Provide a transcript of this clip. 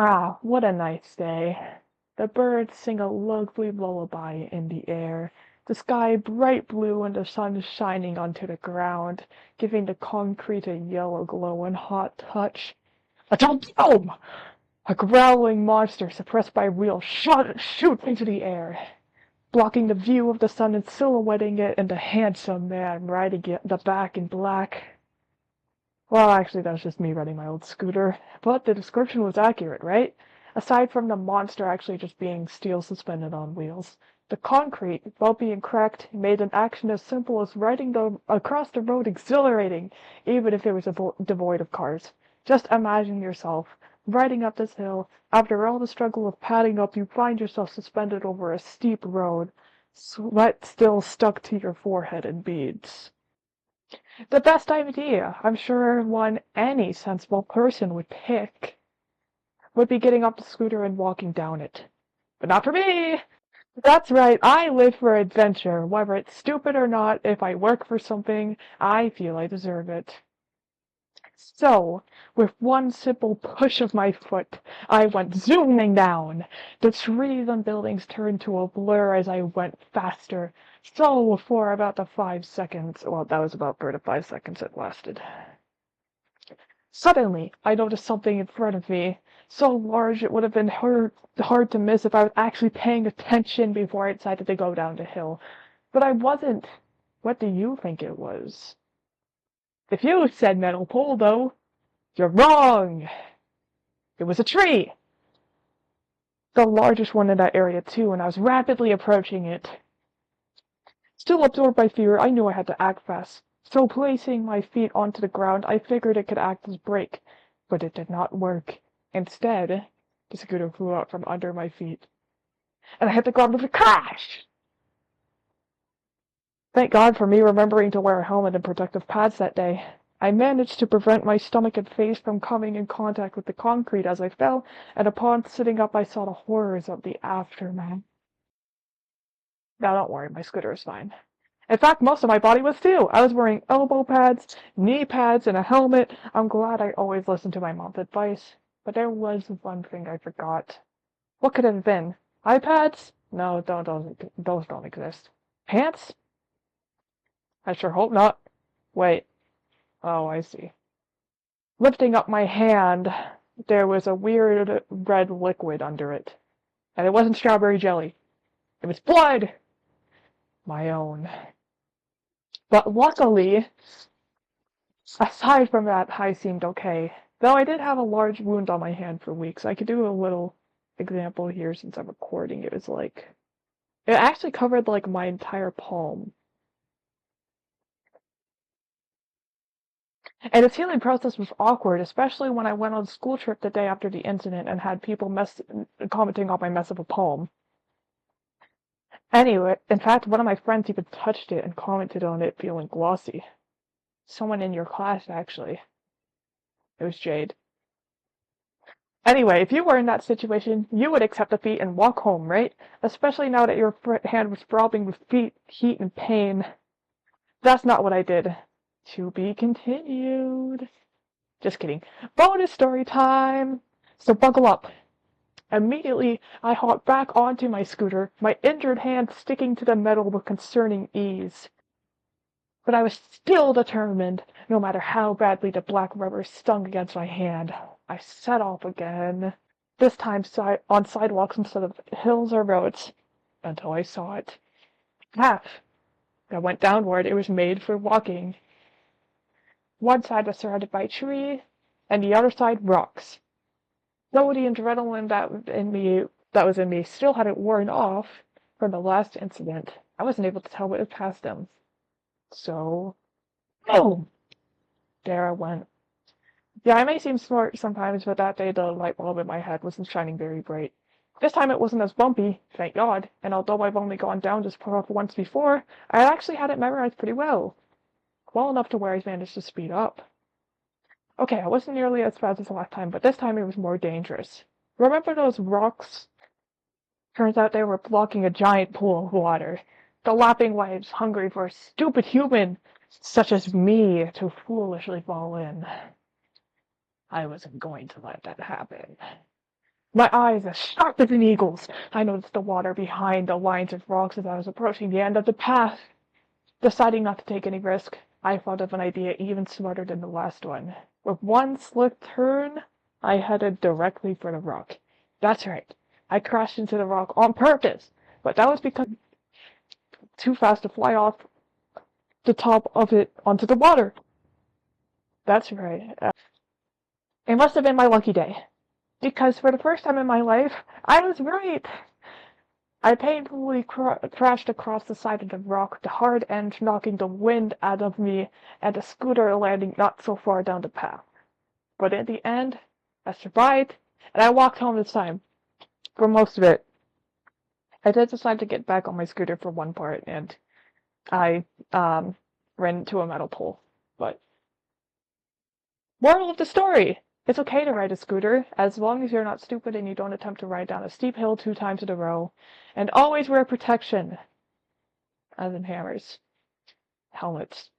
Ah, what a nice day. The birds sing a lovely lullaby in the air, the sky bright blue and the sun shining onto the ground, giving the concrete a yellow glow and hot touch. Until boom! A growling monster suppressed by wheels shoots into the air, blocking the view of the sun and silhouetting it and the handsome man riding it the back in black. Well, actually, that was just me riding my old scooter, but the description was accurate, right? Aside from the monster actually just being steel suspended on wheels, the concrete, while being cracked, made an action as simple as riding across the road exhilarating, even if it was devoid of cars. Just imagine yourself riding up this hill. After all the struggle of padding up, you find yourself suspended over a steep road, sweat still stuck to your forehead in beads. The best idea, I'm sure one any sensible person would pick, would be getting off the scooter and walking down it. But not for me! That's right, I live for adventure, whether it's stupid or not. If I work for something, I feel I deserve it. So, with one simple push of my foot, I went zooming down. The trees and buildings turned to a blur as I went faster. So, for about the 5 seconds, well, that was about 4 to 5 seconds it lasted. Suddenly, I noticed something in front of me, so large it would have been hard to miss if I was actually paying attention before I decided to go down the hill. But I wasn't. What do you think it was? If you said metal pole, though, you're wrong! It was a tree! The largest one in that area, too, and I was rapidly approaching it. Still absorbed by fear, I knew I had to act fast. So placing my feet onto the ground, I figured it could act as brake. But it did not work. Instead, the scooter flew out from under my feet, and I hit the ground with a crash! Thank God for me remembering to wear a helmet and protective pads that day. I managed to prevent my stomach and face from coming in contact with the concrete as I fell, and upon sitting up I saw the horrors of the aftermath. Now don't worry, my scooter is fine. In fact, most of my body was too. I was wearing elbow pads, knee pads, and a helmet. I'm glad I always listened to my mom's advice. But there was one thing I forgot. What could it have been? iPads? No, those don't exist. Pants? I sure hope not. Wait. Oh, I see. Lifting up my hand, there was a weird red liquid under it. And it wasn't strawberry jelly. It was blood! My own. But luckily, aside from that, I seemed okay. Though I did have a large wound on my hand for weeks. I could do a little example here since I'm recording. It was like, it actually covered like my entire palm. And its healing process was awkward, especially when I went on a school trip the day after the incident and had people commenting on my mess of a palm. Anyway, in fact, one of my friends even touched it and commented on it feeling glossy. Someone in your class, actually. It was Jade. Anyway, if you were in that situation, you would accept defeat and walk home, right? Especially now that your hand was throbbing with heat and pain. That's not what I did. To be continued. Just kidding. Bonus story time! So buckle up. Immediately, I hopped back onto my scooter, my injured hand sticking to the metal with concerning ease. But I was still determined, no matter how badly the black rubber stung against my hand. I set off again, this time on sidewalks instead of hills or roads, until I saw it. Path. I went downward. It was made for walking. One side was surrounded by trees, and the other side rocks. Though the adrenaline that was in me still hadn't worn off from the last incident, I wasn't able to tell what had passed them. So, boom! There I went. Yeah, I may seem smart sometimes, but that day the light bulb in my head wasn't shining very bright. This time it wasn't as bumpy, thank God, and although I've only gone down this path once before, I actually had it memorized pretty well. Well enough to where I managed to speed up. Okay, I wasn't nearly as fast as the last time, but this time it was more dangerous. Remember those rocks? Turns out they were blocking a giant pool of water. The lapping waves hungry for a stupid human such as me to foolishly fall in. I wasn't going to let that happen. My eyes as sharp as an eagle's. I noticed the water behind the lines of rocks as I was approaching the end of the path. Deciding not to take any risk, I thought of an idea even smarter than the last one. With one slick turn, I headed directly for the rock. That's right. I crashed into the rock on purpose, but that was because I was too fast to fly off the top of it onto the water. That's right. It must have been my lucky day, because for the first time in my life, I was right. I painfully crashed across the side of the rock, the hard end knocking the wind out of me, and the scooter landing not so far down the path. But in the end, I survived, and I walked home this time, for most of it. I did decide to get back on my scooter for one part, and I ran into a metal pole. But moral of the story: it's okay to ride a scooter, as long as you're not stupid and you don't attempt to ride down a steep hill 2 times in a row. And always wear protection, as in hammers, helmets,